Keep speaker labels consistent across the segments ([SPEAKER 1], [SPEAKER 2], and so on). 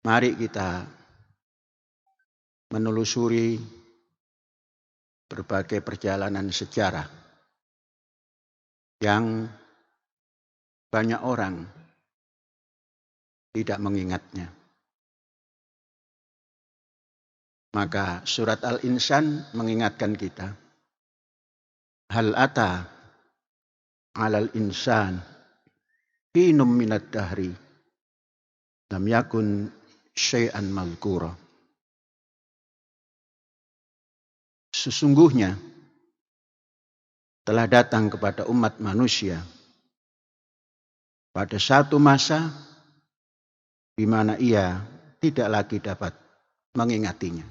[SPEAKER 1] Mari kita menelusuri berbagai perjalanan sejarah yang banyak orang tidak mengingatnya. Maka surat Al-Insan mengingatkan kita, hal ata alal insan hinum minad dahri lam yakun syai'an mazkura. Sesungguhnya telah datang kepada umat manusia pada satu masa di mana ia tidak lagi dapat mengingatinya.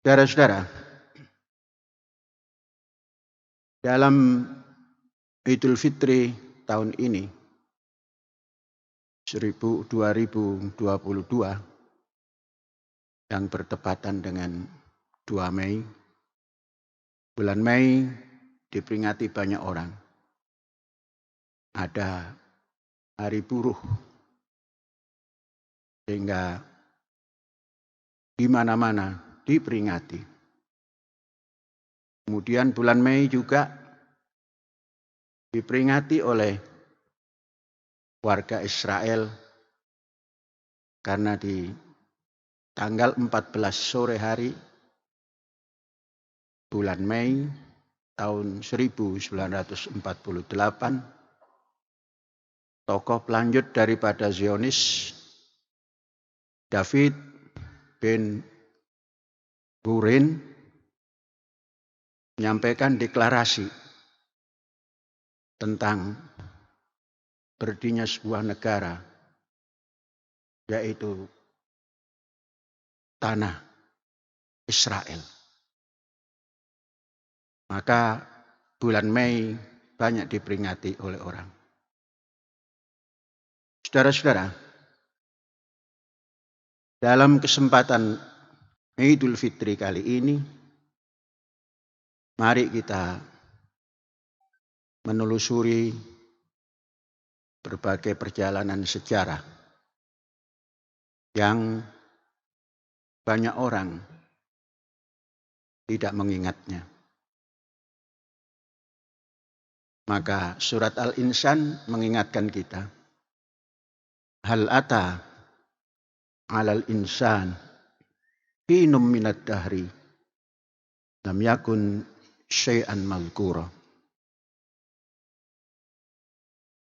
[SPEAKER 1] Saudara-saudara, dalam Idul Fitri tahun ini 2022 yang bertepatan dengan 2 Mei, bulan Mei diperingati banyak orang. Ada hari buruh, sehingga di mana-mana diperingati. Kemudian bulan Mei juga diperingati oleh warga Israel karena di tanggal 14 sore hari bulan Mei tahun 1948, tokoh pelanjut daripada Zionis, David bin Gurion, menyampaikan deklarasi tentang berdirinya sebuah negara, yaitu tanah Israel. Maka bulan Mei banyak diperingati oleh orang. Saudara-saudara, dalam kesempatan Idul Fitri kali ini, mari kita menelusuri berbagai perjalanan sejarah yang banyak orang tidak mengingatnya. Maka surat Al-Insan mengingatkan kita, hal ata alal insan hinum minad dahri lam yakun syai'an mazkura.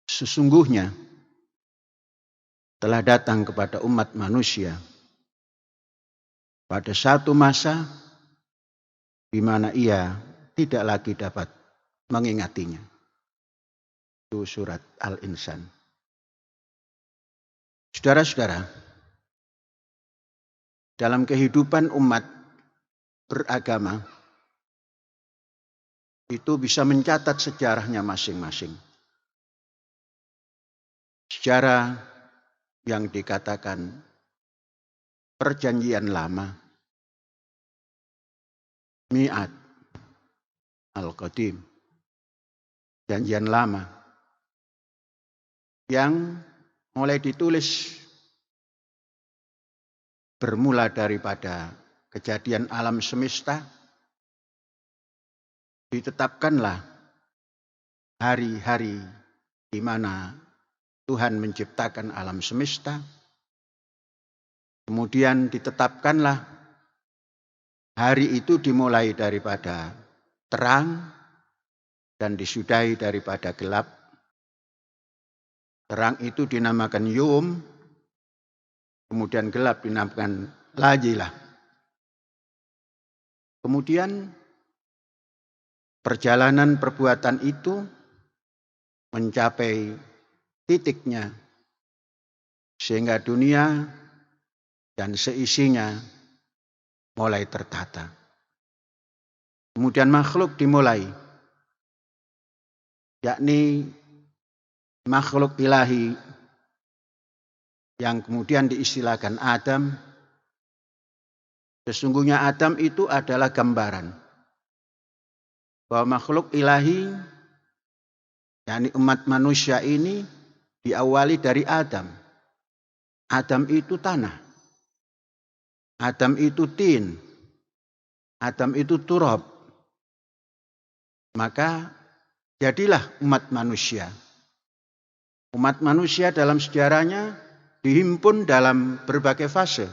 [SPEAKER 1] Sesungguhnya telah datang kepada umat manusia pada satu masa di mana ia tidak lagi dapat mengingatinya. Itu surat Al-Insan. Saudara-saudara, dalam kehidupan umat beragama itu bisa mencatat sejarahnya masing-masing. Sejarah yang dikatakan perjanjian lama, Mi'ad Al-Qadim, perjanjian lama, yang mulai ditulis bermula daripada kejadian alam semesta, ditetapkanlah hari-hari di mana Tuhan menciptakan alam semesta. Kemudian ditetapkanlah hari itu dimulai daripada terang dan disudahi daripada gelap. Terang itu dinamakan Yom, kemudian gelap dinamakan Lajilah. Kemudian perjalanan perbuatan itu mencapai titiknya, sehingga dunia dan seisinya mulai tertata. Kemudian makhluk dimulai, yakni makhluk ilahi yang kemudian diistilahkan Adam. Sesungguhnya Adam itu adalah gambaran bahwa makhluk ilahi, yakni umat manusia ini diawali dari Adam. Adam itu tanah. Adam itu tin. Adam itu turab. Maka jadilah umat manusia. Umat manusia dalam sejarahnya dihimpun dalam berbagai fase.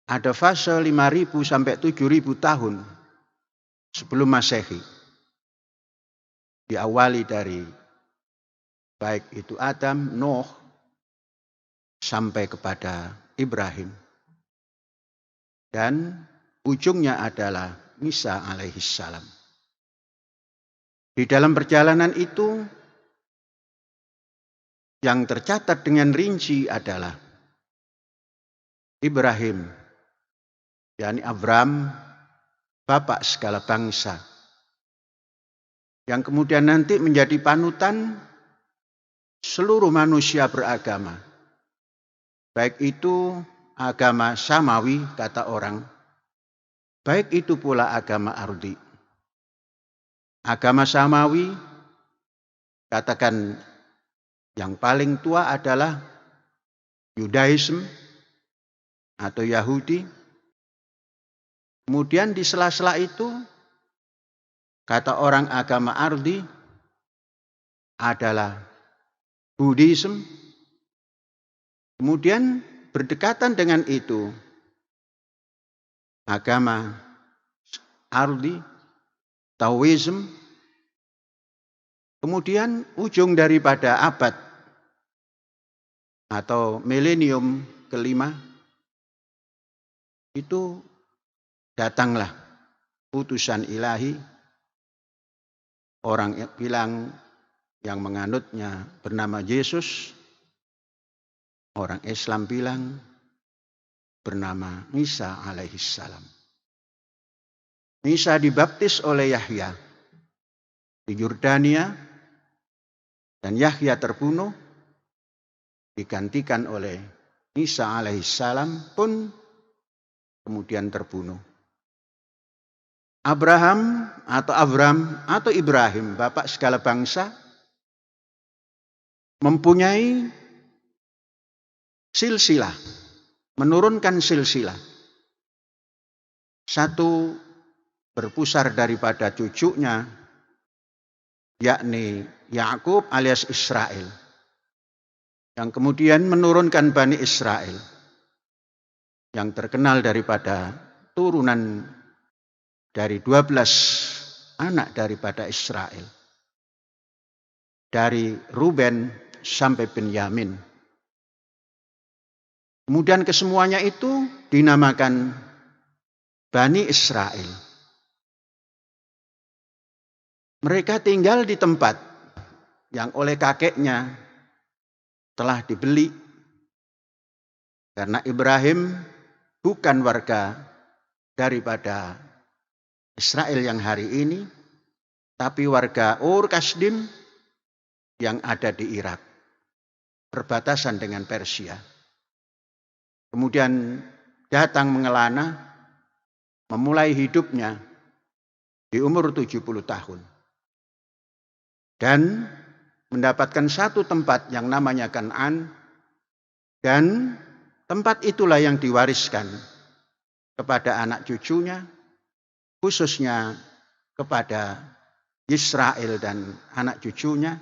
[SPEAKER 1] Ada fase 5.000 sampai 7.000 tahun sebelum Masehi. Diawali dari baik itu Adam, Nuh, sampai kepada Ibrahim. Dan ujungnya adalah Isa alaihissalam. Di dalam perjalanan itu, yang tercatat dengan rinci adalah Ibrahim, yakni Abram, bapak segala bangsa, yang kemudian nanti menjadi panutan seluruh manusia beragama. Baik itu agama samawi, kata orang, baik itu pula agama ardi. Agama samawi, katakan yang paling tua adalah Yudaism atau Yahudi. Kemudian di sela-sela itu, kata orang agama ardi adalah Buddhism. Kemudian berdekatan dengan itu, agama ardi, Taoism. Kemudian ujung daripada abad atau milenium kelima, itu datanglah utusan ilahi. Orang bilang yang menganutnya bernama Yesus. Orang Islam bilang bernama Isa alaihissalam. Isa dibaptis oleh Yahya di Yordania. Dan Yahya terbunuh, digantikan oleh Isa alaihissalam pun kemudian terbunuh. Abram atau Ibrahim, bapak segala bangsa, mempunyai silsilah, menurunkan silsilah. Satu berpusar daripada cucunya, yakni Yakub alias Israel, yang kemudian menurunkan Bani Israel, yang terkenal daripada turunan dari 12 anak daripada Israel, dari Ruben sampai Benyamin. Kemudian kesemuanya itu dinamakan Bani Israel. Mereka tinggal di tempat yang oleh kakeknya telah dibeli. Karena Ibrahim bukan warga daripada Israel yang hari ini, tapi warga Ur Kasdim yang ada di Irak, perbatasan dengan Persia. Kemudian datang mengelana, memulai hidupnya di umur 70 tahun. Dan mendapatkan satu tempat yang namanya Kan'an, dan tempat itulah yang diwariskan kepada anak cucunya, khususnya kepada Israel dan anak cucunya,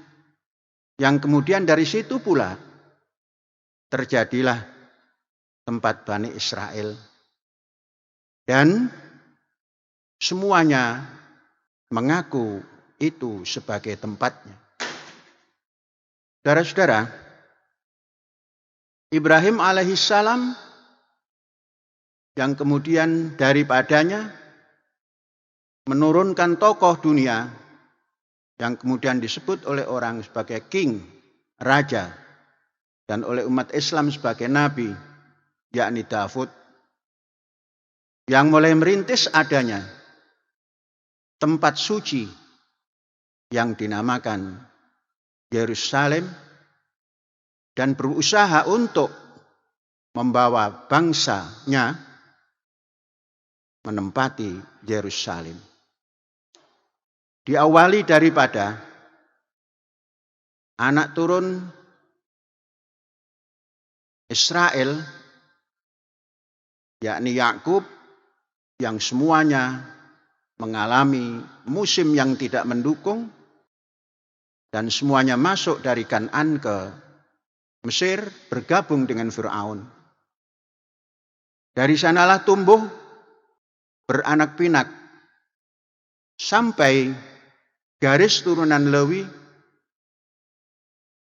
[SPEAKER 1] yang kemudian dari situ pula terjadilah tempat Bani Israel. Dan semuanya mengaku itu sebagai tempatnya. Saudara-saudara, Ibrahim alaihissalam yang kemudian daripadanya menurunkan tokoh dunia yang kemudian disebut oleh orang sebagai king, raja, dan oleh umat Islam sebagai nabi, yakni Daud, yang mulai merintis adanya tempat suci yang dinamakan Yerusalem, dan berusaha untuk membawa bangsanya menempati Yerusalem. diawali daripada anak turun Israel, yakni Yakub, yang semuanya mengalami musim yang tidak mendukung dan semuanya masuk dari Kan'an ke Mesir bergabung dengan Fir'aun. Dari sanalah tumbuh beranak pinak sampai garis turunan Lewi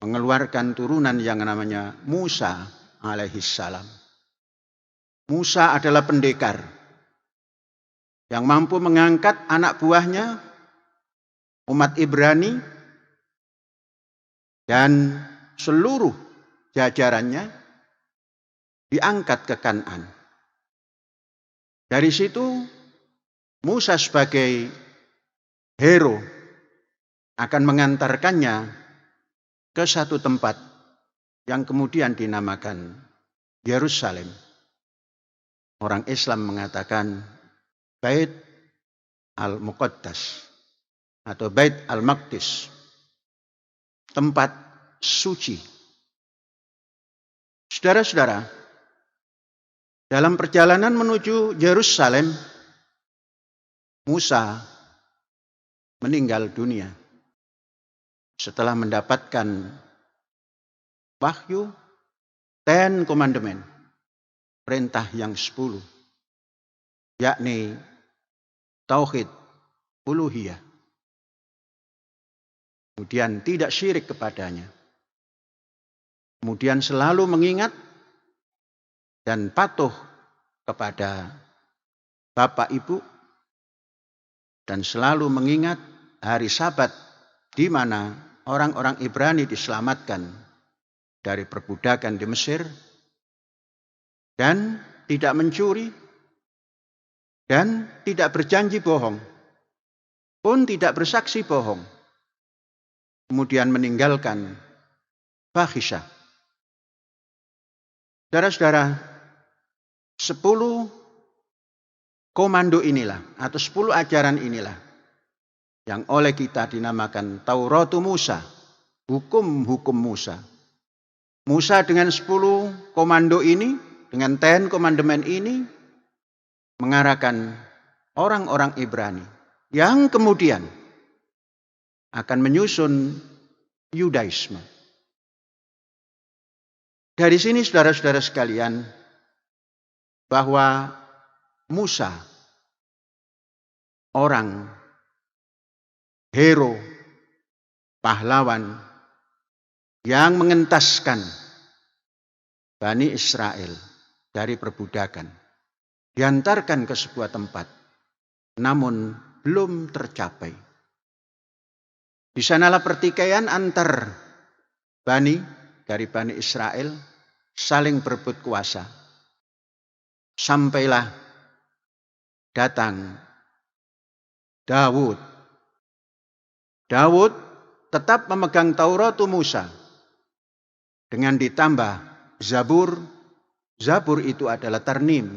[SPEAKER 1] mengeluarkan turunan yang namanya Musa alaihissalam. Musa adalah pendekar yang mampu mengangkat anak buahnya, umat Ibrani, dan seluruh jajarannya diangkat ke Kan'an. Dari situ Musa sebagai hero akan mengantarkannya ke satu tempat yang kemudian dinamakan Yerusalem. Orang Islam mengatakan Bait al-Muqaddas atau Bait al-Maqdis, tempat suci. Saudara-saudara, dalam perjalanan menuju Yerusalem, Musa meninggal dunia setelah mendapatkan wahyu Ten Commandment, perintah yang 10, yakni tauhid uluhiyah. Kemudian tidak syirik kepadanya. Kemudian selalu mengingat dan patuh kepada bapak ibu, dan selalu mengingat hari Sabat di mana orang-orang Ibrani diselamatkan dari perbudakan di Mesir, dan tidak mencuri, dan tidak berjanji bohong, pun tidak bersaksi bohong. Kemudian meninggalkan fahisyah. Saudara-saudara, 10 komando inilah atau 10 ajaran inilah yang oleh kita dinamakan Tauratu Musa, hukum-hukum Musa. Musa dengan 10 komando ini, dengan 10 Commandment ini, mengarahkan orang-orang Ibrani yang kemudian akan menyusun Yudaisme. Dari sini saudara-saudara sekalian, bahwa Musa, orang hero, pahlawan yang mengentaskan Bani Israel dari perbudakan, diantarkan ke sebuah tempat, namun belum tercapai. Di sanalah pertikaian antar dari Bani Israel saling berebut kuasa. Sampailah datang Daud. Daud tetap memegang Taurat Musa dengan ditambah Zabur. Zabur itu adalah tarnim,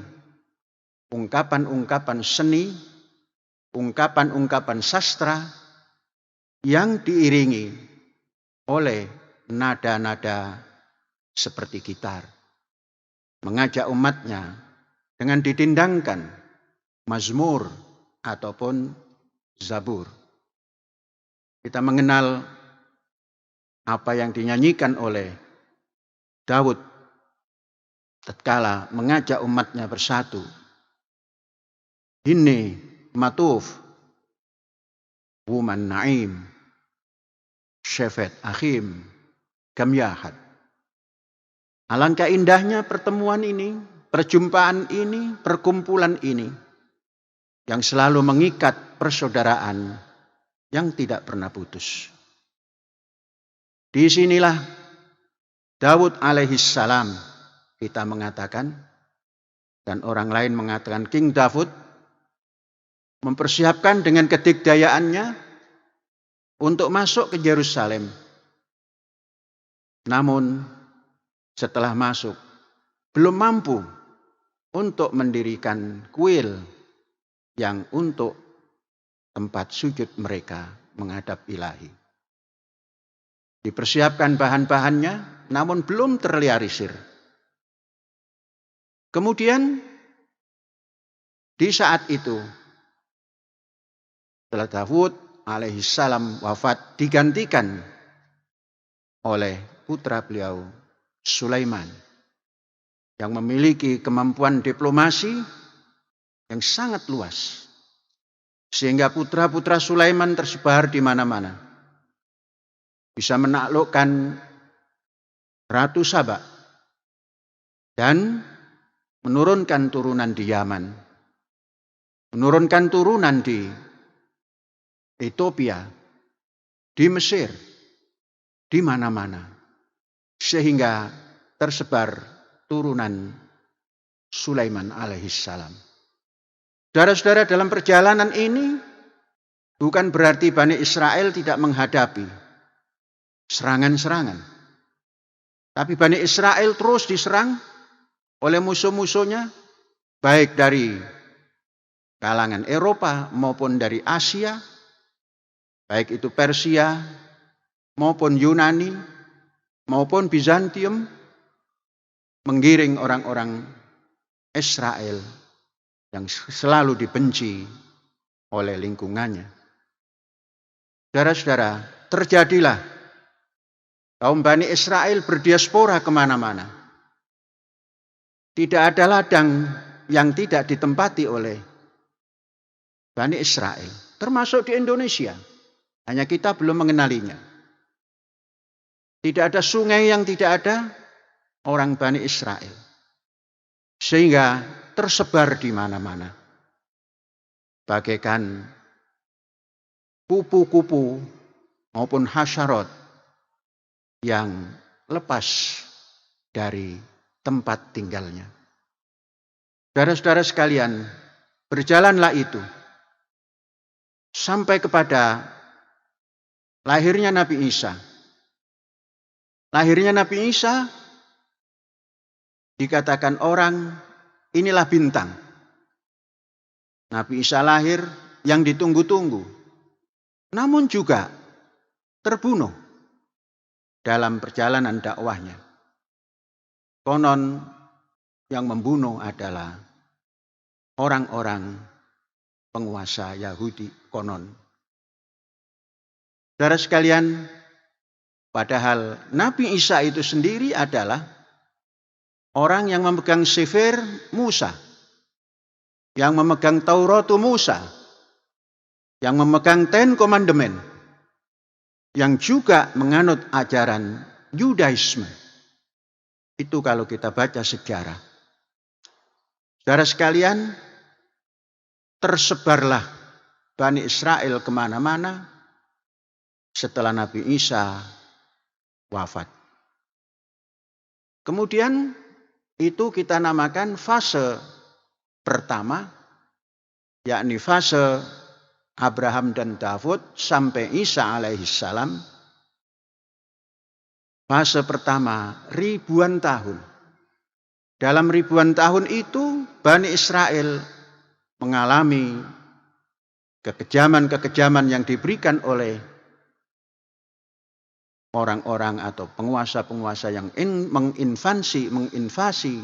[SPEAKER 1] ungkapan-ungkapan seni, ungkapan-ungkapan sastra yang diiringi oleh nada-nada seperti gitar, mengajak umatnya dengan ditindangkan mazmur ataupun zabur. Kita mengenal apa yang dinyanyikan oleh Daud tatkala mengajak umatnya bersatu. Inni matuf wuman naim syafat akhim kamyahat. Alangkah indahnya pertemuan ini, perjumpaan ini, perkumpulan ini yang selalu mengikat persaudaraan yang tidak pernah putus. Disinilah Daud alaihissalam, kita mengatakan, dan orang lain mengatakan King Daud, mempersiapkan dengan kedikdayaannya untuk masuk ke Yerusalem. Namun setelah masuk, belum mampu untuk mendirikan kuil yang untuk tempat sujud mereka menghadap Ilahi. Dipersiapkan bahan-bahannya, namun belum terrealisir. Kemudian di saat itu, setelah Daud alaihissalam wafat, digantikan oleh putra beliau Sulaiman yang memiliki kemampuan diplomasi yang sangat luas. Sehingga putra-putra Sulaiman tersebar di mana-mana. Bisa menaklukkan Ratu Saba dan menurunkan turunan di Yaman. Menurunkan turunan di Ethiopia, di Mesir, di mana-mana. Sehingga tersebar turunan Sulaiman alaihissalam. Saudara-saudara, dalam perjalanan ini bukan berarti Bani Israel tidak menghadapi serangan-serangan. Tapi Bani Israel terus diserang oleh musuh-musuhnya, baik dari kalangan Eropa maupun dari Asia, baik itu Persia maupun Yunani maupun Bizantium, menggiring orang-orang Israel yang selalu dibenci oleh lingkungannya. Saudara-saudara, terjadilah kaum Bani Israel berdiaspora kemana-mana. Tidak ada ladang yang tidak ditempati oleh Bani Israel, termasuk di Indonesia. Hanya kita belum mengenalinya. Tidak ada sungai yang tidak ada orang Bani Israel. Sehingga tersebar di mana-mana. Bagaikan kupu-kupu maupun hasyarot yang lepas dari tempat tinggalnya. Saudara-saudara sekalian, berjalanlah itu sampai kepada lahirnya Nabi Isa. Lahirnya Nabi Isa dikatakan orang, inilah bintang. Nabi Isa lahir yang ditunggu-tunggu, namun juga terbunuh dalam perjalanan dakwahnya. Konon yang membunuh adalah orang-orang penguasa Yahudi konon. Saudara sekalian, padahal Nabi Isa itu sendiri adalah orang yang memegang Sefer Musa, yang memegang Taurat Musa, yang memegang Ten Commandment, yang juga menganut ajaran Yudaisme. Itu kalau kita baca sejarah. Saudara sekalian, tersebarlah Bani Israel kemana-mana setelah Nabi Isa wafat. Kemudian itu kita namakan fase pertama, yakni fase Abraham dan Daud sampai Isa alaihissalam. Fase pertama ribuan tahun. Dalam ribuan tahun itu Bani Israel mengalami kekejaman-kekejaman yang diberikan oleh orang-orang atau penguasa-penguasa yang menginvasi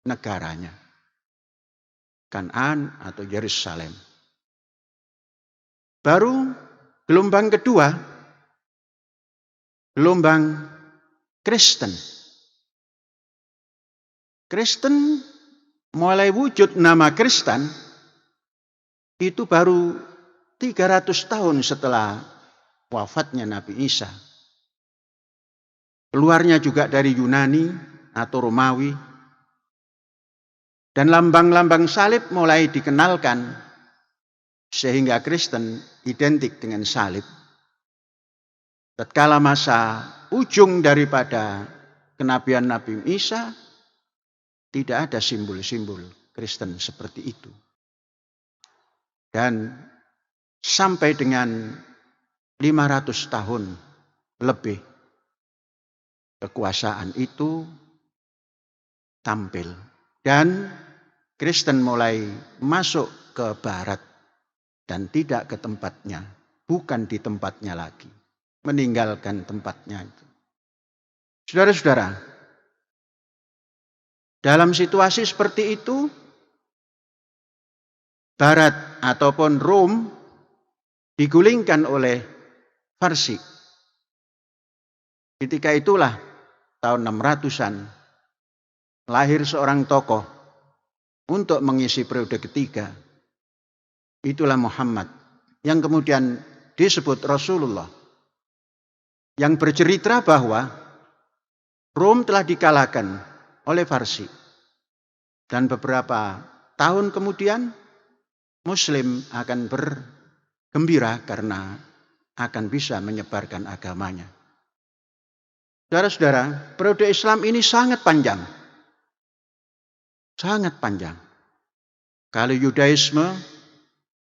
[SPEAKER 1] negaranya. Kanaan atau Yerusalem. Baru gelombang kedua, gelombang Kristen. Kristen mulai wujud nama Kristen itu baru 300 tahun setelah wafatnya Nabi Isa. Keluarnya juga dari Yunani atau Romawi. Dan lambang-lambang salib mulai dikenalkan sehingga Kristen identik dengan salib. Tatkala masa ujung daripada kenabian Nabi Isa, tidak ada simbol-simbol Kristen seperti itu. Dan sampai dengan 500 tahun lebih kekuasaan itu tampil. Dan Kristen mulai masuk ke barat. dan tidak ke tempatnya, bukan di tempatnya lagi, meninggalkan tempatnya itu. Saudara-saudara, dalam situasi seperti itu, Barat ataupun Rom digulingkan oleh Parsi. Ketika itulah tahun 600-an lahir seorang tokoh untuk mengisi periode ketiga. Itulah Muhammad yang kemudian disebut Rasulullah, yang bercerita bahwa Rom telah dikalahkan oleh Parsi. Dan beberapa tahun kemudian Muslim akan bergembira karena akan bisa menyebarkan agamanya. Saudara-saudara, periode Islam ini sangat panjang. Sangat panjang. Kalau Yudaisme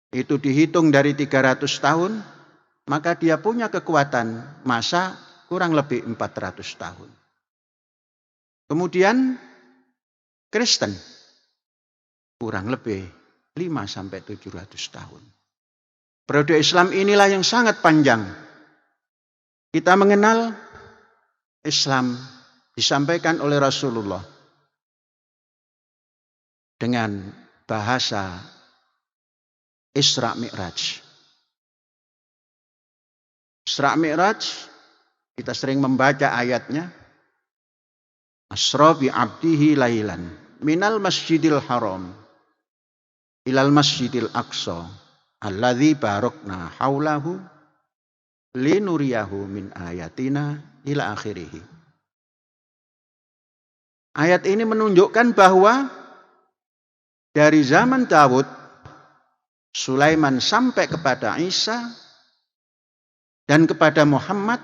[SPEAKER 1] itu dihitung dari 300 tahun, maka dia punya kekuatan masa kurang lebih 400 tahun. Kemudian Kristen kurang lebih 500-700 tahun. Periode Islam inilah yang sangat panjang. Kita mengenal Islam disampaikan oleh Rasulullah dengan bahasa Isra Mi'raj. Isra Mi'raj, kita sering membaca ayatnya. Asra bi abdihi lailan minal masjidil haram ilal masjidil aqsa alladzi barakna haulahu linuriyahu min ayatina ila akhirih. Ayat ini menunjukkan bahwa dari zaman Daud, Sulaiman sampai kepada Isa dan kepada Muhammad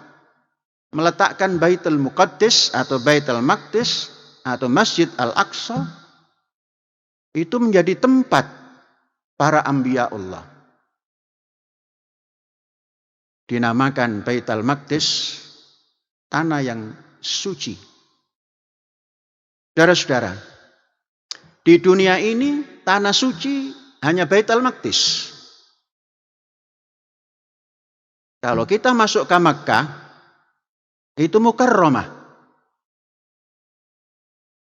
[SPEAKER 1] meletakkan Baitul Muqaddis atau Baitul Maqdis atau Masjid Al-Aqsa itu menjadi tempat para anbiya Allah. Dinamakan Baitul Maqdis, tanah yang suci. Saudara-saudara, di dunia ini tanah suci hanya Baitul Maqdis. Kalau kita masuk ke Makkah, itu Mukarramah.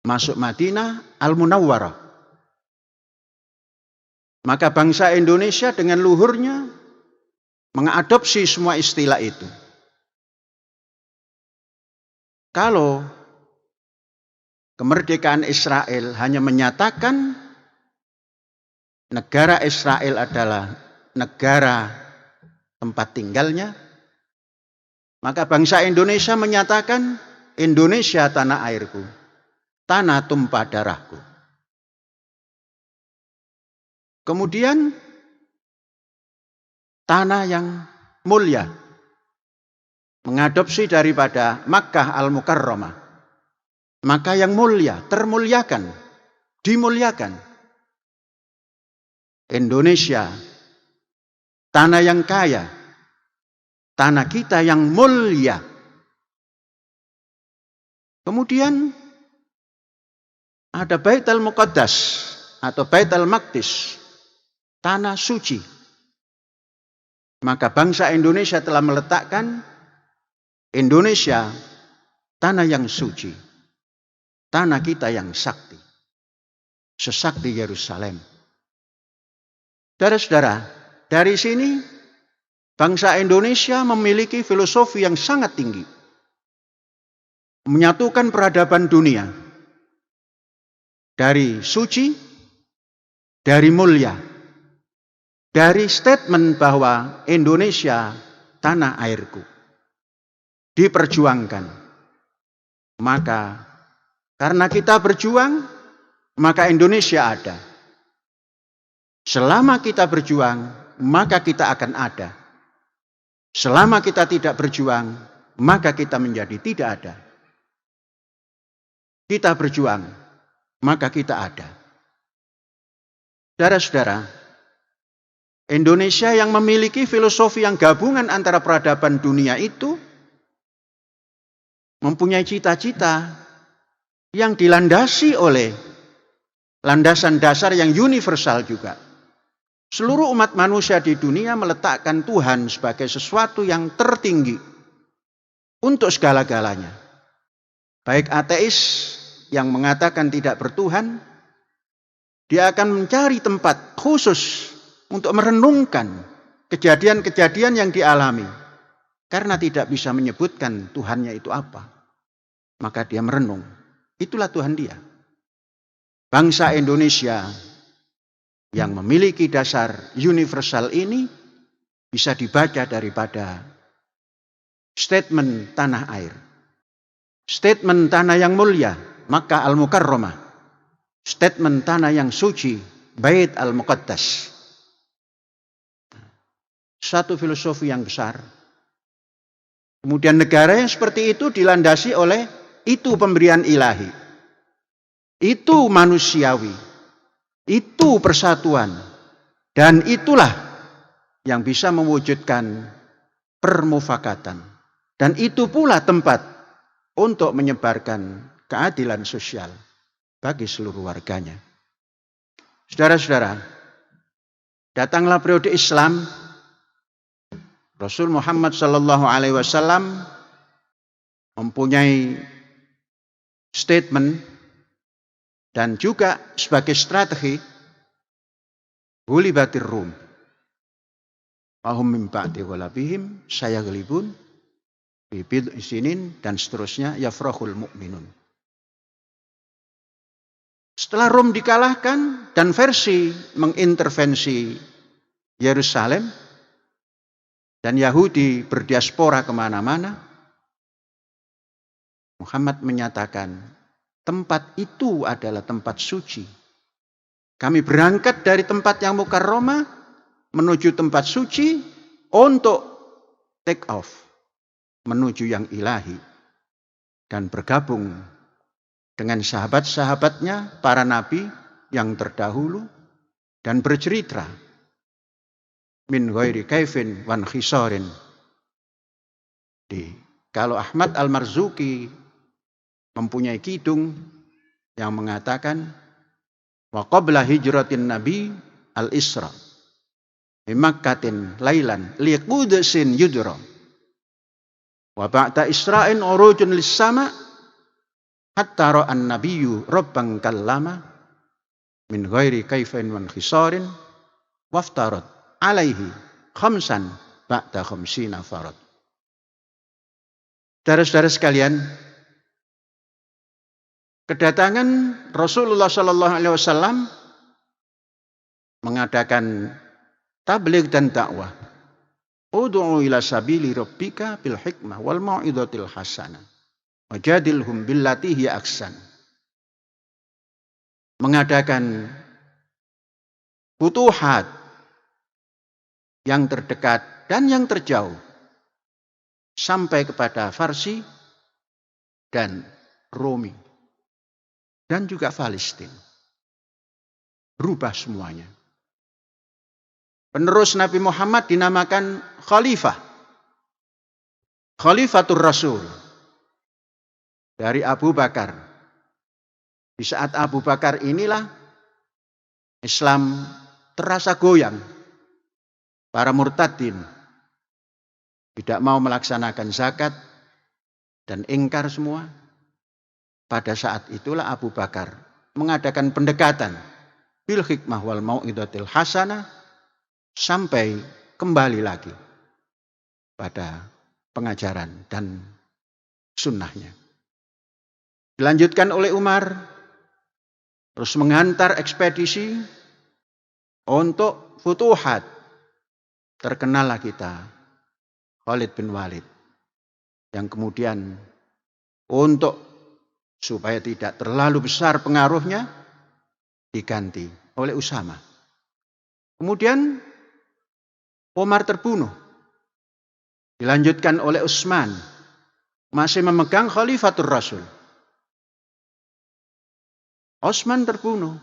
[SPEAKER 1] Masuk Madinah, Al-Munawwarah. Maka bangsa Indonesia dengan luhurnya mengadopsi semua istilah itu. Kalau kemerdekaan Israel hanya menyatakan negara Israel adalah negara tempat tinggalnya, maka bangsa Indonesia menyatakan Indonesia tanah airku, tanah tumpah darahku. Kemudian tanah yang mulia, mengadopsi daripada Makkah Al-Mukarramah, maka yang mulia, termuliakan, dimuliakan. Indonesia, tanah yang kaya, tanah kita yang mulia. Kemudian ada Baitul Muqaddas atau Baitul Maqdis, tanah suci. Maka bangsa Indonesia telah meletakkan Indonesia tanah yang suci, tanah kita yang sakti, sesakti Yerusalem. Saudara-saudara, dari sini bangsa Indonesia memiliki filosofi yang sangat tinggi. Menyatukan peradaban dunia. Dari suci, dari mulia. Dari statement bahwa Indonesia tanah airku. Diperjuangkan. Maka karena kita berjuang, maka Indonesia ada. Selama kita berjuang, maka kita akan ada. Selama kita tidak berjuang, maka kita menjadi tidak ada. Kita berjuang, maka kita ada. Saudara-saudara, Indonesia yang memiliki filosofi yang gabungan antara peradaban dunia itu mempunyai cita-cita yang dilandasi oleh landasan dasar yang universal juga. Seluruh umat manusia di dunia meletakkan Tuhan sebagai sesuatu yang tertinggi untuk segala-galanya. Baik ateis yang mengatakan tidak bertuhan, dia akan mencari tempat khusus untuk merenungkan kejadian-kejadian yang dialami. Karena tidak bisa menyebutkan Tuhannya itu apa, maka dia merenung. Itulah Tuhan dia. Bangsa Indonesia yang memiliki dasar universal ini bisa dibaca daripada statement tanah air. Statement tanah yang mulia, Makkah Al-Mukarramah. Statement tanah yang suci, Bait Al-Muqaddas. Satu filosofi yang besar. Kemudian negara yang seperti itu dilandasi oleh itu pemberian ilahi. Itu manusiawi. Itu persatuan. Dan itulah yang bisa mewujudkan permufakatan. Dan itu pula tempat untuk menyebarkan keadilan sosial bagi seluruh warganya. Saudara-saudara, datanglah periode Islam. Rasul Muhammad SAW mempunyai statement dan juga sebagai strategi Ghulibatir Rum. Wahum min ba'di ghalabihim sayaghlibun fi bid'i sinin dan seterusnya yafrahul mu'minun. Setelah Rom dikalahkan dan versi mengintervensi Yerusalem dan Yahudi berdiaspora kemana-mana, Muhammad menyatakan tempat itu adalah tempat suci. Kami berangkat dari tempat yang mukarramah menuju tempat suci untuk take off menuju yang ilahi dan bergabung dengan sahabat-sahabatnya para nabi yang terdahulu dan bercerita min ghairi kaifin wan khisarin. Kalau Ahmad Al-Marzuki mempunyai kidung yang mengatakan wa qabla hijratin nabi al-isra min Makkatin lailan liqudusin yudra wa ba'da isra'in urujun lis-sama hatta ra'an nabiyyu rabban kallama min ghairi kaifin wan khisarin waftarat alaihi khamsan ba'da khamsina farad. Saudara-saudara sekalian, kedatangan Rasulullah SAW mengadakan tabligh dan dakwah. Ud'u ila sabili rabbika bil hikmah wal mau'izatil hasanah wajadilhum billati hiya ahsan. Mengadakan futuhat yang terdekat dan yang terjauh sampai kepada Farsi dan Romi dan juga Palestina. Berubah semuanya. Penerus Nabi Muhammad dinamakan khalifah. Khalifatur Rasul dari Abu Bakar. Di saat Abu Bakar inilah Islam terasa goyang. Para murtadin tidak mau melaksanakan zakat dan ingkar semua. Pada saat itulah Abu Bakar mengadakan pendekatan bil hikmah wal mau'izatil hasanah sampai kembali lagi pada pengajaran dan sunnahnya. Dilanjutkan oleh Umar, terus menghantar ekspedisi untuk futuhat. Terkenallah kita Khalid bin Walid yang kemudian untuk supaya tidak terlalu besar pengaruhnya diganti oleh Usama. Kemudian Umar terbunuh. Dilanjutkan oleh Utsman, masih memegang Khalifatur Rasul. Utsman terbunuh.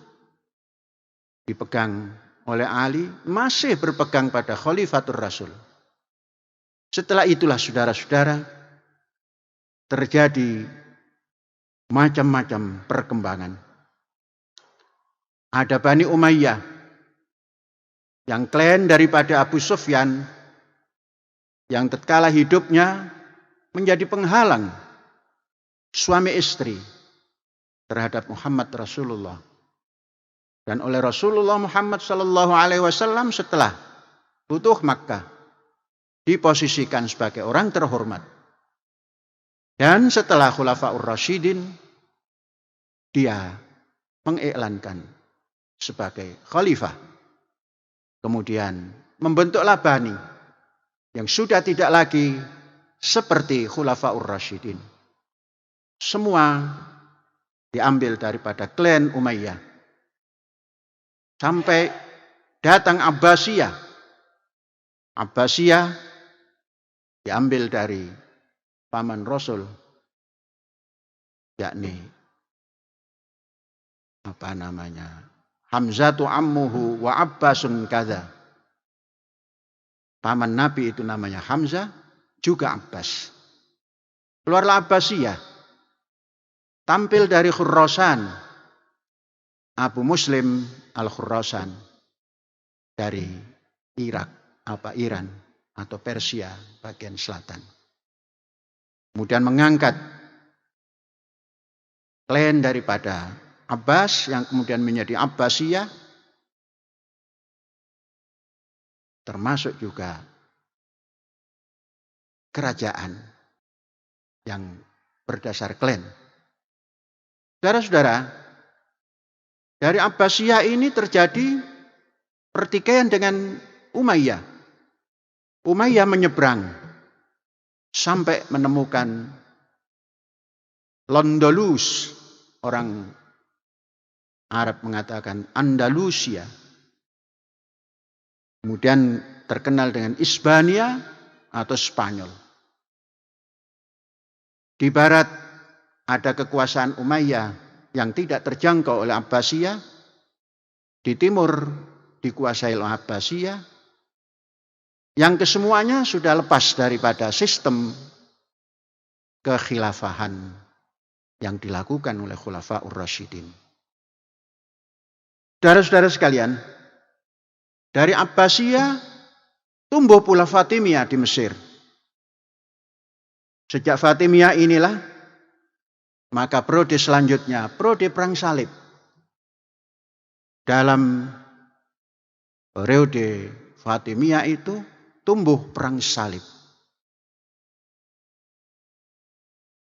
[SPEAKER 1] Dipegang oleh Ali, masih berpegang pada Khalifatur Rasul. Setelah itulah saudara-saudara terjadi macam-macam perkembangan. Ada Bani Umayyah yang klan daripada Abu Sufyan yang tatkala hidupnya menjadi penghalang suami istri terhadap Muhammad Rasulullah. Dan oleh Rasulullah Muhammad sallallahu alaihi wasallam setelah Futuh Makkah diposisikan sebagai orang terhormat. Dan setelah Khulafaur Rasyidin dia mengiklankan sebagai khalifah. Kemudian membentuklah Bani yang sudah tidak lagi seperti Khulafaur Rasyidin. Semua diambil daripada klan Umayyah. Sampai datang Abbasiyah. Abbasiyah diambil dari paman Rasul, yakni Hamzatu ammuhu wa Abbasun kadza. Paman Nabi itu namanya Hamzah, juga Abbas. Keluarlah Abbasiyah. Tampil dari Khurasan, Abu Muslim al-Khurasan dari Iran atau Persia bagian selatan. Kemudian mengangkat klan daripada Abbas yang kemudian menjadi Abbasiyah, termasuk juga kerajaan yang berdasar klan. Saudara-saudara, dari Abbasiyah ini terjadi pertikaian dengan Umayyah. Umayyah menyeberang sampai menemukan Londolus, orang Arab mengatakan Andalusia. Kemudian terkenal dengan Hispania atau Spanyol. Di barat ada kekuasaan Umayyah yang tidak terjangkau oleh Abbasiyah. Di timur dikuasai oleh Abbasiyah. Yang kesemuanya sudah lepas daripada sistem kekhilafahan yang dilakukan oleh Khulafaur Rasyidin. Saudara-saudara sekalian, dari Abbasiyah tumbuh pula Fatimiyah di Mesir. Sejak Fatimiyah inilah maka periode selanjutnya, periode perang salib. Dalam periode Fatimiyah itu tumbuh perang salib.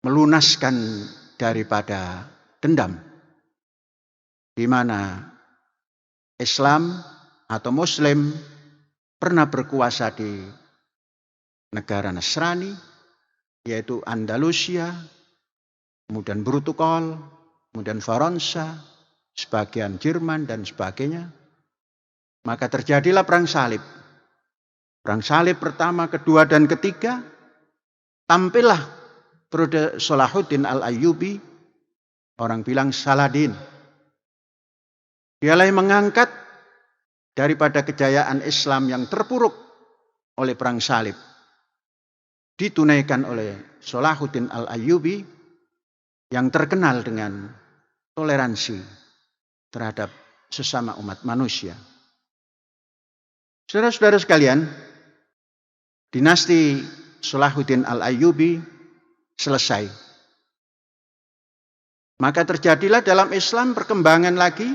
[SPEAKER 1] Melunaskan daripada dendam. Di mana Islam atau Muslim pernah berkuasa di negara Nasrani, yaitu Andalusia, kemudian Portugal, kemudian Faransa, sebagian Jerman dan sebagainya. Maka terjadilah perang salib. Perang salib pertama, kedua, dan ketiga. Tampillah periode Salahuddin al-Ayyubi, orang bilang Saladin. Dialah yang mengangkat daripada kejayaan Islam yang terpuruk oleh perang salib. Ditunaikan oleh Salahuddin al-Ayyubi yang terkenal dengan toleransi terhadap sesama umat manusia. Saudara-saudara sekalian, dinasti Salahuddin al-Ayyubi selesai. Maka terjadilah dalam Islam perkembangan lagi,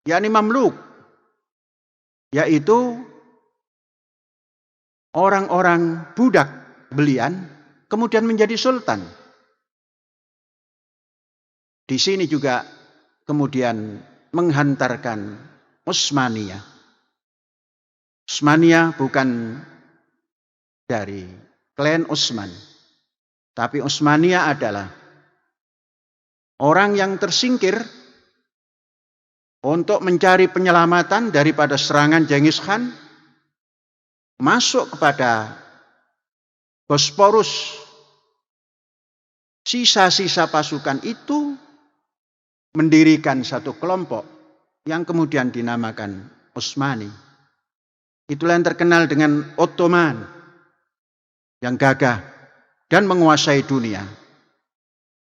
[SPEAKER 1] yakni Mamluk, yaitu orang-orang budak belian kemudian menjadi sultan. Di sini juga kemudian menghantarkan Utsmaniyah. Utsmaniyah bukan dari klan Utsman, tapi Utsmaniyah adalah orang yang tersingkir untuk mencari penyelamatan daripada serangan Genghis Khan, masuk kepada Bosporus. Sisa-sisa pasukan itu mendirikan satu kelompok yang kemudian dinamakan Utsmani. Itulah yang terkenal dengan Ottoman, yang gagah dan menguasai dunia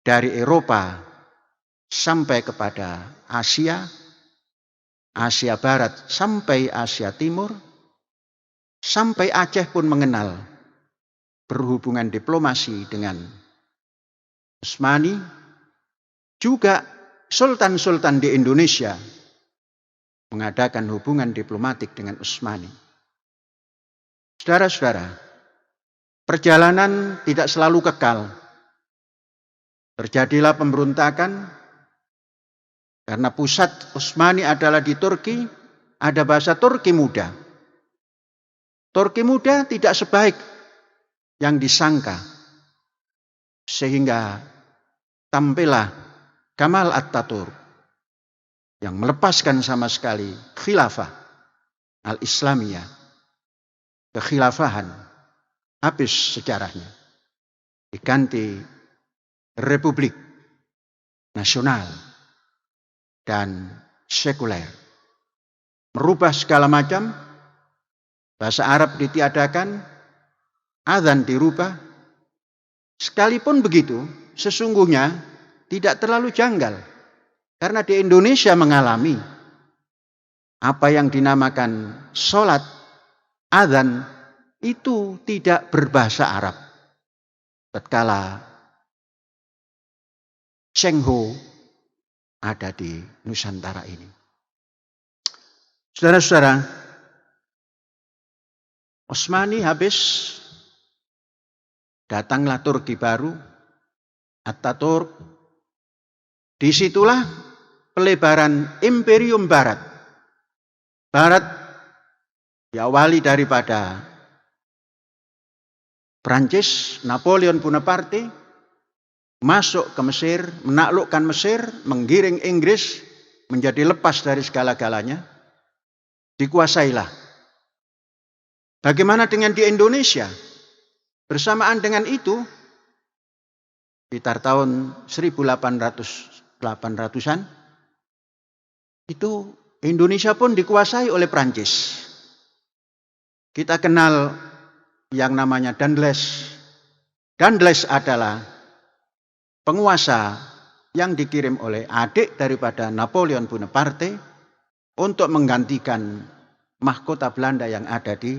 [SPEAKER 1] dari Eropa sampai kepada Asia Asia Barat sampai Asia Timur, sampai Aceh pun mengenal berhubungan diplomasi dengan Utsmani. Juga sultan-sultan di Indonesia mengadakan hubungan diplomatik dengan Utsmani. Saudara-saudara, perjalanan tidak selalu kekal. Terjadilah pemberontakan karena pusat Utsmani adalah di Turki, ada bahasa Turki muda. Turki muda tidak sebaik yang disangka, sehingga tampillah Kemal Atatürk yang melepaskan sama sekali khilafah al-Islamiyah, kekhilafahan, habis sejarahnya, diganti republik nasional dan sekuler, merubah segala macam, bahasa Arab ditiadakan, azan dirubah. Sekalipun begitu, sesungguhnya tidak terlalu janggal, karena di Indonesia mengalami apa yang dinamakan sholat azan itu tidak berbahasa Arab. Tatkala Cheng Ho ada di Nusantara ini. Saudara-saudara, Utsmani habis, datanglah Turki baru, Atatürk. Disitulah pelebaran Imperium Barat. Barat diawali daripada Prancis, Napoleon Bonaparte, masuk ke Mesir, menaklukkan Mesir, menggiring Inggris menjadi lepas dari segala-galanya, dikuasailah. Bagaimana dengan di Indonesia? Bersamaan dengan itu, sekitar tahun 1800-an, itu Indonesia pun dikuasai oleh Prancis. Kita kenal yang namanya Danles. Danles adalah penguasa yang dikirim oleh adik daripada Napoleon Bonaparte untuk menggantikan mahkota Belanda yang ada di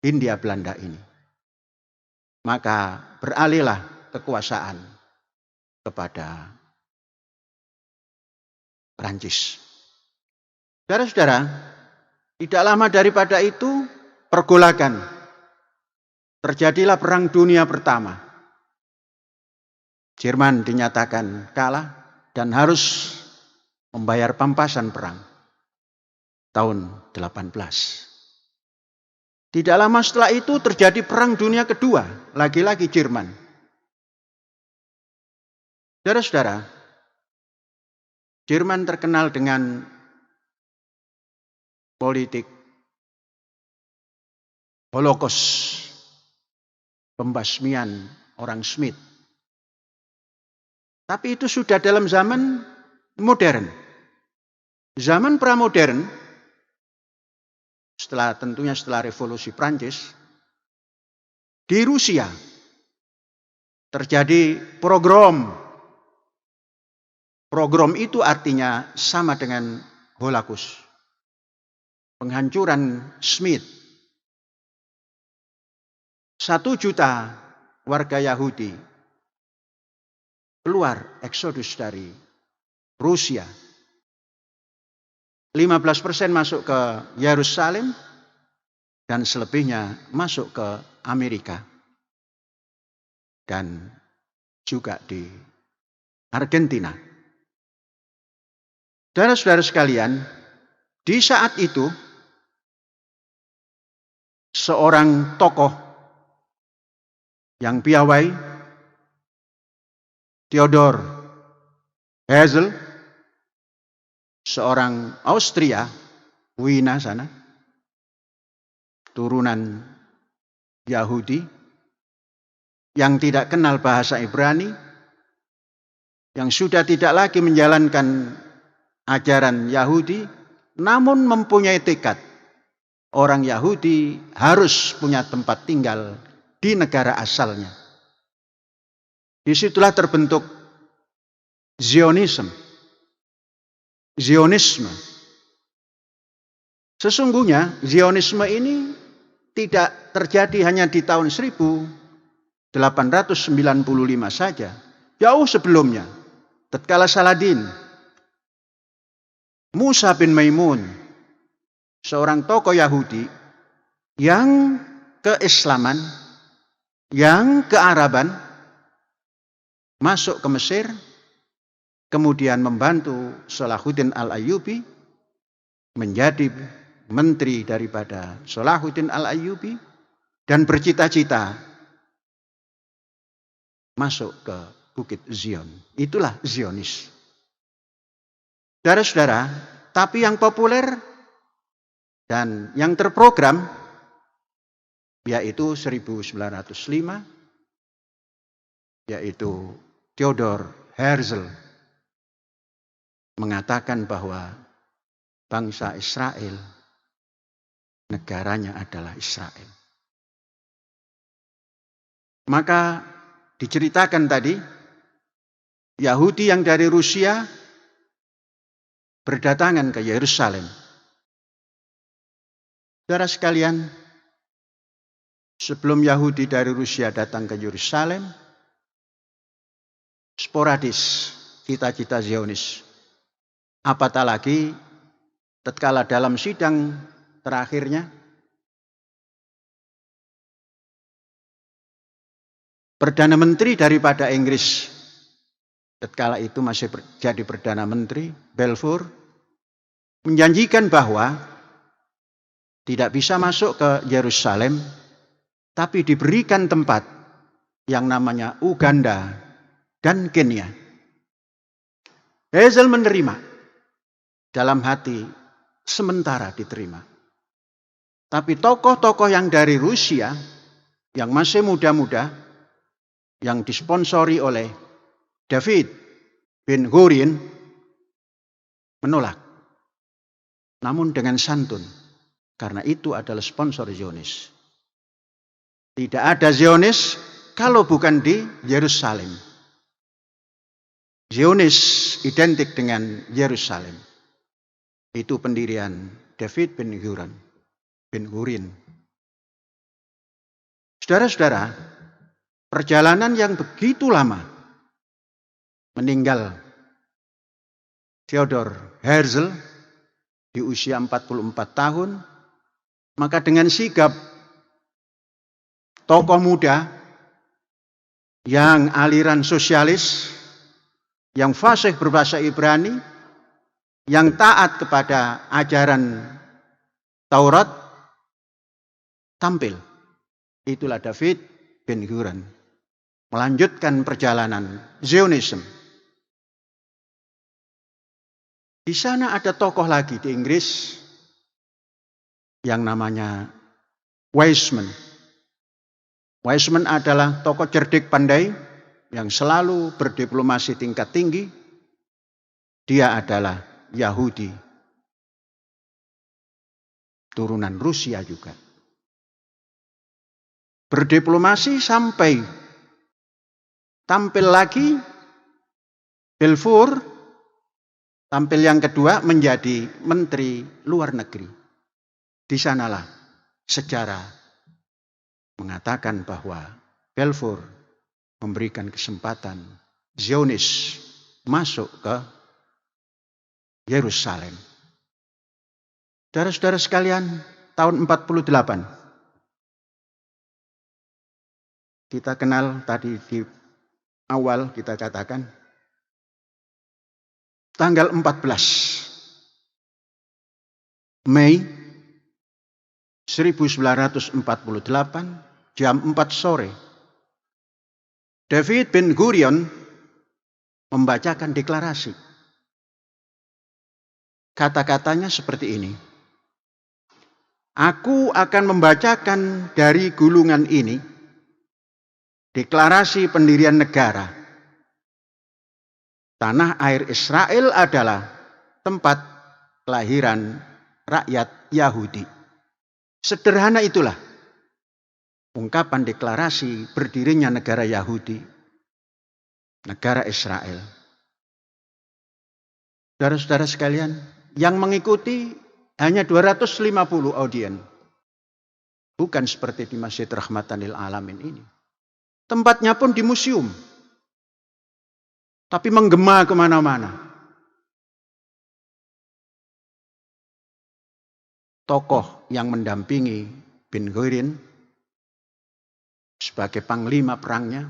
[SPEAKER 1] Hindia Belanda ini. Maka beralihlah kekuasaan kepada Prancis. Saudara-saudara, tidak lama daripada itu pergolakan. Terjadilah Perang Dunia Pertama. Jerman dinyatakan kalah dan harus membayar pampasan perang tahun 18. Tidak lama setelah itu terjadi Perang Dunia Kedua, lagi-lagi Jerman. Saudara-saudara, Jerman terkenal dengan politik Holocaust, pembasmian orang Smith. Tapi itu sudah dalam zaman modern. Zaman pramodern, tentunya setelah revolusi Prancis, di Rusia terjadi pogrom. Pogrom itu artinya sama dengan Holocaust. Penghancuran Smith. 1 juta warga Yahudi keluar eksodus dari Rusia. 15% masuk ke Yerusalem dan selebihnya masuk ke Amerika dan juga di Argentina. Saudara-saudara sekalian, di saat itu seorang tokoh yang piawai, Theodor Herzl, seorang Austria, Wina sana, turunan Yahudi, yang tidak kenal bahasa Ibrani, yang sudah tidak lagi menjalankan ajaran Yahudi, namun mempunyai tekad. Orang Yahudi harus punya tempat tinggal di negara asalnya. Disitulah terbentuk Zionisme. Sesungguhnya Zionisme ini tidak terjadi hanya di tahun 1895 saja. Jauh sebelumnya, tatkala Saladin, Musa bin Maimun, seorang tokoh Yahudi yang keislaman, yang kearaban, masuk ke Mesir, kemudian membantu Salahuddin Al-Ayyubi menjadi menteri daripada Salahuddin Al-Ayyubi dan bercita-cita masuk ke Bukit Zion. Itulah Zionis. Saudara-saudara, tapi yang populer dan yang terprogram yaitu 1905, yaitu Theodor Herzl mengatakan bahwa bangsa Israel, negaranya adalah Israel. Maka diceritakan tadi, Yahudi yang dari Rusia berdatangan ke Yerusalem. Saudara sekalian, sebelum Yahudi dari Rusia datang ke Yerusalem, sporadis cita-cita Zionis. Apatah lagi tatkala dalam sidang terakhirnya Perdana Menteri daripada Inggris, tatkala itu masih jadi Perdana Menteri, Balfour, menjanjikan bahwa tidak bisa masuk ke Yerusalem, tapi diberikan tempat yang namanya Uganda dan Kenya. Herzl menerima. Dalam hati sementara diterima. Tapi tokoh-tokoh yang dari Rusia, yang masih muda-muda, yang disponsori oleh David bin Gurion, menolak. Namun dengan santun, karena itu adalah sponsor Zionis. Tidak ada Zionis kalau bukan di Yerusalem. Zionis identik dengan Yerusalem. Itu pendirian David bin Gurion. Saudara-saudara, perjalanan yang begitu lama meninggal Theodor Herzl di usia 44 tahun, maka dengan sigap tokoh muda yang aliran sosialis, yang fasih berbahasa Ibrani, yang taat kepada ajaran Taurat, tampil. Itulah David bin Gurion. Melanjutkan perjalanan Zionism. Di sana ada tokoh lagi di Inggris yang namanya Wiseman. Wiseman adalah tokoh cerdik pandai yang selalu berdiplomasi tingkat tinggi. Dia adalah Yahudi, turunan Rusia juga. Berdiplomasi sampai tampil lagi Balfour, tampil yang kedua menjadi Menteri Luar Negeri. Di sanalah sejarah mengatakan bahwa Balfour memberikan kesempatan Zionis masuk ke Yerusalem. Saudara-saudara sekalian, tahun 48. Kita kenal tadi di awal kita katakan tanggal 14 Mei 1948 jam 4 sore. David bin Gurion membacakan deklarasi. Kata-katanya seperti ini. Aku akan membacakan dari gulungan ini deklarasi pendirian negara. Tanah air Israel adalah tempat kelahiran rakyat Yahudi. Sederhana itulah ungkapan deklarasi berdirinya negara Yahudi, negara Israel. Saudara-saudara sekalian, yang mengikuti hanya 250 audien. Bukan seperti di Masjid Rahmatan lil Alamin ini. Tempatnya pun di museum. Tapi menggema kemana-mana. Tokoh yang mendampingi Ben Gurion sebagai panglima perangnya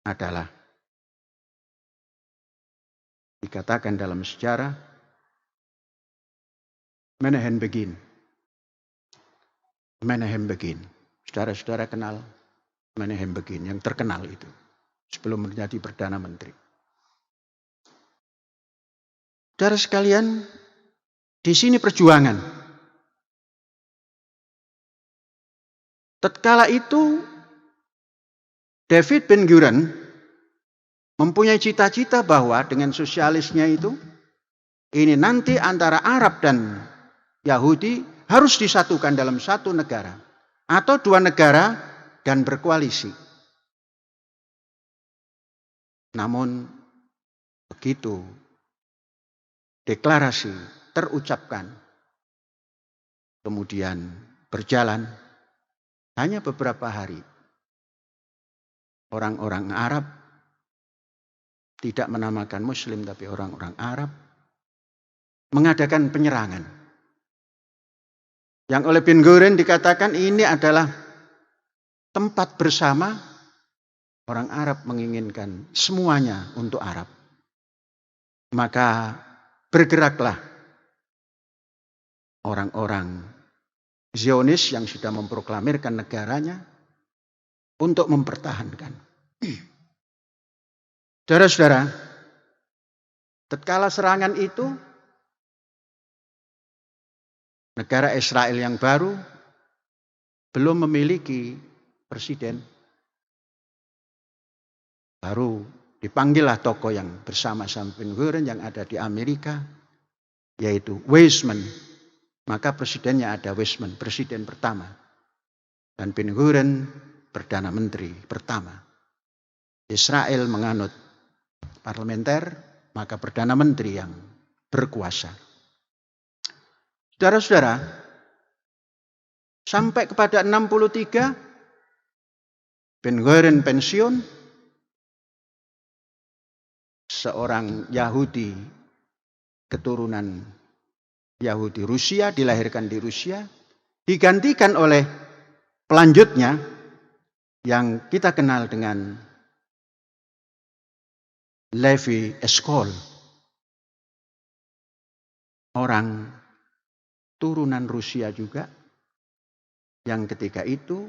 [SPEAKER 1] adalah dikatakan dalam sejarah Menahem Begin. Menahem Begin. Saudara-saudara kenal Menahem Begin yang terkenal itu sebelum menjadi Perdana Menteri. Saudara sekalian, di sini perjuangan. Tatkala itu David Ben Gurion mempunyai cita-cita bahwa dengan sosialisnya itu, ini nanti antara Arab dan Yahudi harus disatukan dalam satu negara. Atau dua negara dan berkoalisi. Namun begitu deklarasi terucapkan, kemudian berjalan hanya beberapa hari. Orang-orang Arab, tidak menamakan Muslim tapi orang-orang Arab, mengadakan penyerangan. Yang oleh Ben Gurion dikatakan ini adalah tempat bersama orang Arab menginginkan semuanya untuk Arab. Maka bergeraklah orang-orang Zionis yang sudah memproklamirkan negaranya untuk mempertahankan. Saudara-saudara, tatkala serangan itu, negara Israel yang baru belum memiliki presiden. Baru dipanggillah tokoh yang bersama-sama Ben Gurion yang ada di Amerika, yaitu Weizmann. Maka presidennya ada Weizmann, presiden pertama. Dan Ben Gurion, Perdana Menteri pertama. Israel menganut parlementer, maka Perdana Menteri yang berkuasa. Saudara-saudara, sampai kepada 63, Ben Gurion pensiun, seorang Yahudi keturunan Yahudi Rusia, dilahirkan di Rusia, digantikan oleh pelanjutnya yang kita kenal dengan Levi Eshkol, orang turunan Rusia juga, yang ketika itu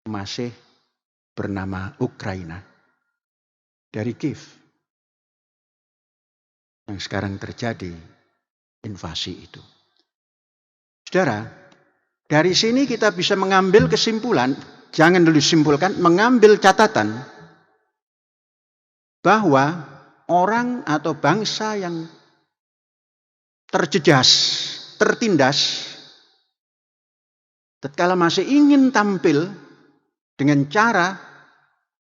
[SPEAKER 1] masih bernama Ukraina, dari Kiev, yang sekarang terjadi invasi itu. Saudara, dari sini kita bisa mengambil kesimpulan, jangan dulu simpulkan, mengambil catatan bahwa orang atau bangsa yang terjejas, tertindas, tatkala masih ingin tampil dengan cara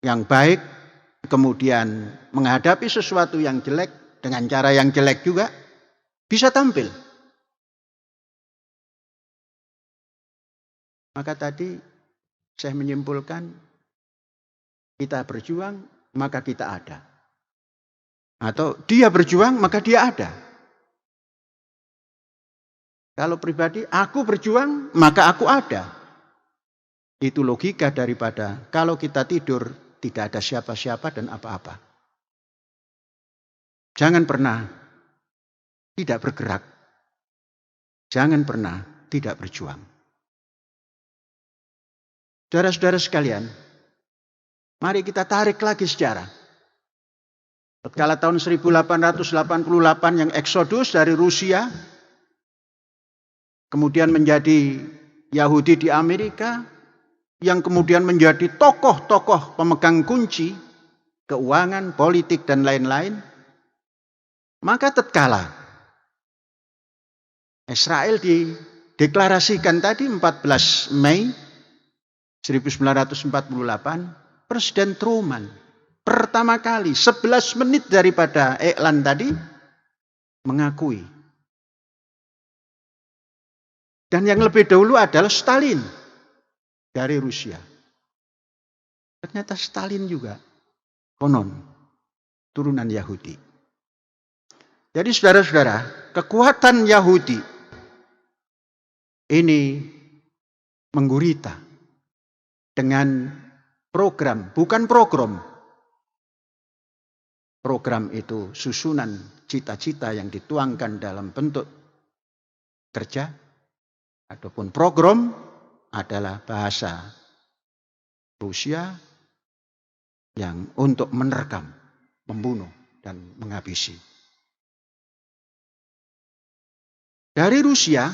[SPEAKER 1] yang baik, kemudian menghadapi sesuatu yang jelek dengan cara yang jelek juga, bisa tampil. Maka tadi saya menyimpulkan, kita berjuang, maka kita ada. Atau dia berjuang, maka dia ada. Kalau pribadi, aku berjuang, maka aku ada. Itu logika daripada kalau kita tidur, tidak ada siapa-siapa dan apa-apa. Jangan pernah tidak bergerak. Jangan pernah tidak berjuang. Saudara-saudara sekalian, mari kita tarik lagi sejarah. Tatkala tahun 1888 yang eksodus dari Rusia, kemudian menjadi Yahudi di Amerika, yang kemudian menjadi tokoh-tokoh pemegang kunci keuangan, politik, dan lain-lain. Maka tatkala Israel dideklarasikan tadi 14 Mei 1948, Presiden Truman pertama kali 11 menit daripada iklan tadi mengakui Dan yang lebih dahulu adalah Stalin dari Rusia. Ternyata Stalin juga konon turunan Yahudi. Jadi saudara-saudara, kekuatan Yahudi ini menggurita dengan program, bukan program. Program itu susunan cita-cita yang dituangkan dalam bentuk kerja, ataupun program adalah bahasa Rusia yang untuk menerkam, membunuh, dan menghabisi. Dari Rusia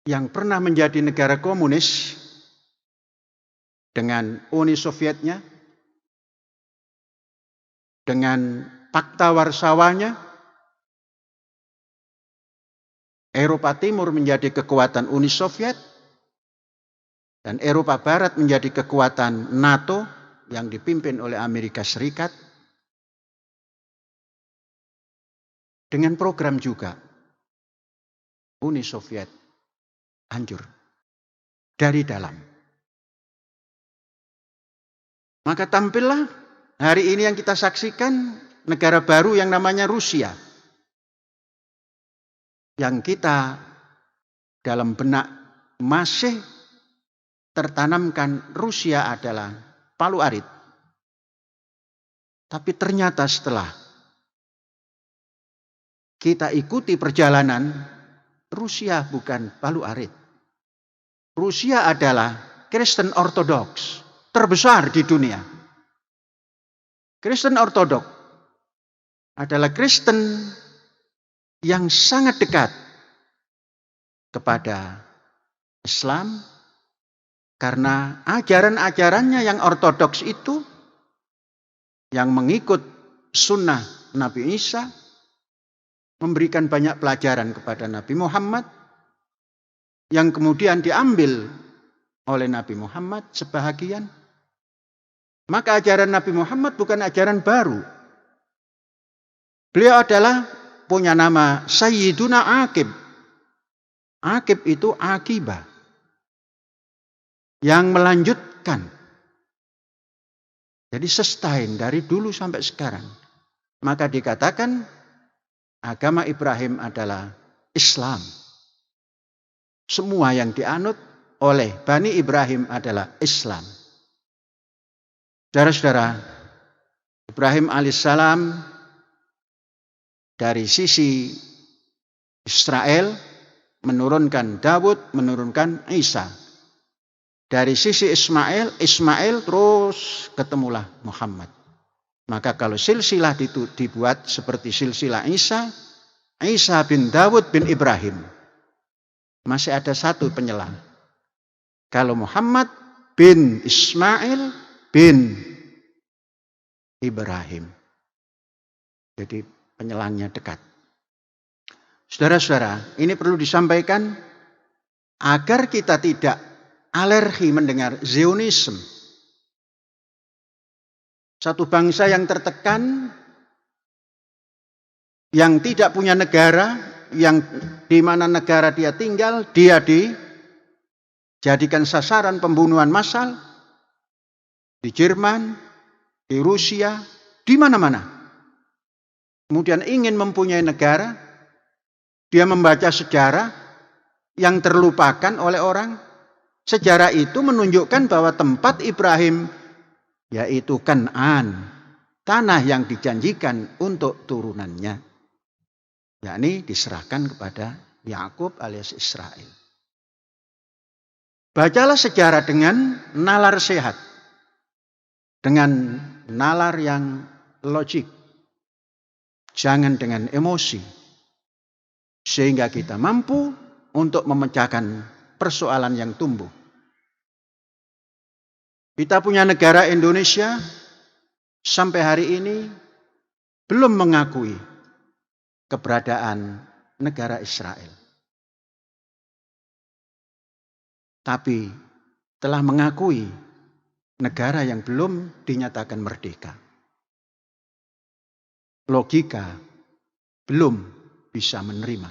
[SPEAKER 1] yang pernah menjadi negara komunis dengan Uni Sovietnya, dengan Pakta Warsawanya, Eropa Timur menjadi kekuatan Uni Soviet, dan Eropa Barat menjadi kekuatan NATO yang dipimpin oleh Amerika Serikat. Dengan program juga, Uni Soviet hancur dari dalam. Maka tampillah hari ini yang kita saksikan negara baru yang namanya Rusia. Yang kita dalam benak masih tertanamkan Rusia adalah palu arit. Tapi ternyata setelah kita ikuti perjalanan, Rusia bukan palu arit. Rusia adalah Kristen Ortodoks terbesar di dunia. Kristen Ortodoks adalah Kristen yang sangat dekat kepada Islam karena ajaran-ajarannya yang ortodoks itu yang mengikut sunnah Nabi Isa, memberikan banyak pelajaran kepada Nabi Muhammad yang kemudian diambil oleh Nabi Muhammad sebahagian. Maka ajaran Nabi Muhammad bukan ajaran baru. Beliau adalah punya nama Sayyiduna Aqib. Aqib itu akibah. Yang melanjutkan. Jadi sustain dari dulu sampai sekarang. Maka dikatakan agama Ibrahim adalah Islam. Semua yang dianut oleh Bani Ibrahim adalah Islam. Saudara-saudara, Ibrahim alaihissalam dari sisi Israel menurunkan Daud, menurunkan Isa. Dari sisi Ismail terus ketemulah Muhammad. Maka kalau silsilah itu dibuat seperti silsilah Isa, Isa bin Daud bin Ibrahim. Masih ada satu penyelang. Kalau Muhammad bin Ismail bin Ibrahim. Jadi penyelangnya dekat. Saudara-saudara, ini perlu disampaikan agar kita tidak alergi mendengar Zionisme. Satu bangsa yang tertekan, yang tidak punya negara, yang di mana negara dia tinggal, dia dijadikan sasaran pembunuhan massal di Jerman, di Rusia, di mana-mana. Kemudian ingin mempunyai negara, dia membaca sejarah yang terlupakan oleh orang. Sejarah itu menunjukkan bahwa tempat Ibrahim yaitu Kan'an, tanah yang dijanjikan untuk turunannya, yakni diserahkan kepada Yakub alias Israel. Bacalah sejarah dengan nalar sehat, dengan nalar yang logik, jangan dengan emosi, sehingga kita mampu untuk memecahkan persoalan yang tumbuh. Kita punya negara Indonesia sampai hari ini belum mengakui keberadaan negara Israel. Tapi telah mengakui negara yang belum dinyatakan merdeka. Logika belum bisa menerima.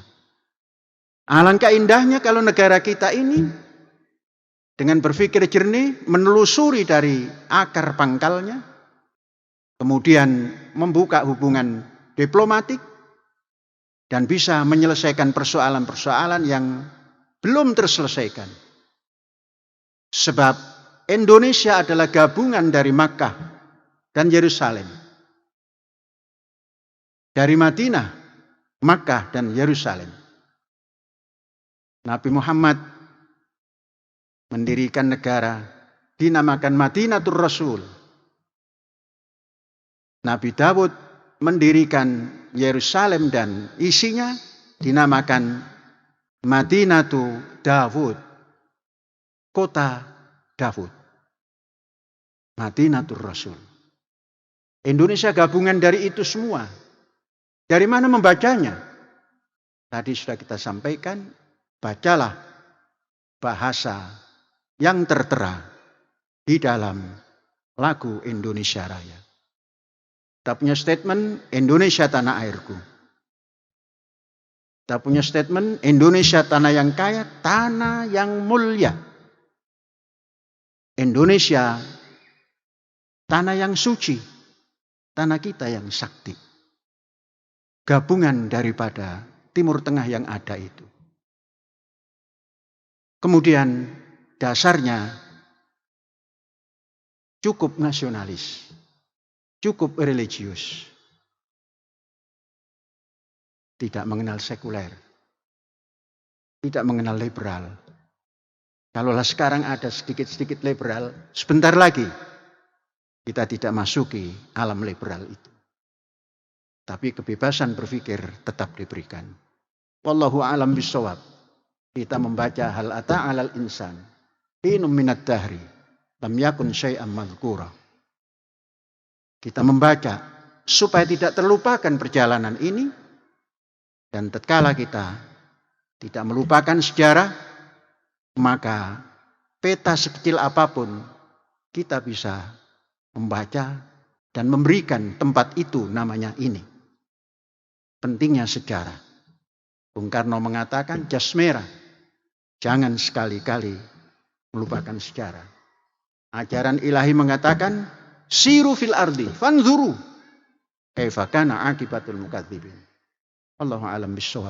[SPEAKER 1] Alangkah indahnya kalau negara kita ini dengan berpikir jernih, menelusuri dari akar pangkalnya, kemudian membuka hubungan diplomatik, dan bisa menyelesaikan persoalan-persoalan yang belum terselesaikan. Sebab Indonesia adalah gabungan dari Makkah dan Yerusalem. Dari Madinah, Makkah dan Yerusalem. Nabi Muhammad mendirikan negara dinamakan Madinatul Rasul. Nabi Dawud mendirikan Yerusalem dan isinya dinamakan Madinatu Dawud, kota Dawud. Madinatul Rasul. Indonesia gabungan dari itu semua. Dari mana membacanya? Tadi sudah kita sampaikan, bacalah bahasa yang tertera di dalam lagu Indonesia Raya. Kita punya statement Indonesia tanah airku. Kita punya statement Indonesia tanah yang kaya, tanah yang mulia. Indonesia tanah yang suci, tanah kita yang sakti. Gabungan daripada Timur Tengah yang ada itu. Kemudian dasarnya cukup nasionalis, cukup religius. Tidak mengenal sekuler, tidak mengenal liberal. Kalaulah sekarang ada sedikit-sedikit liberal, sebentar lagi kita tidak masuki alam liberal itu. Tapi kebebasan berpikir tetap diberikan. Wallahu a'lam bishawab. Kita membaca hal ata 'alal insan hinum minad dahri lam yakun syai'an madhkura. Kita membaca supaya tidak terlupakan perjalanan ini, dan tatkala kita tidak melupakan sejarah, maka peta sekecil apapun kita bisa membaca dan memberikan tempat itu namanya ini. Pentingnya sejarah. Bung Karno mengatakan jas merah, jangan sekali-kali melupakan sejarah. Ajaran ilahi mengatakan siru fil ardi fanzuru kaifa kana akibatul mukadzibin. Allahu a'lam bishawab.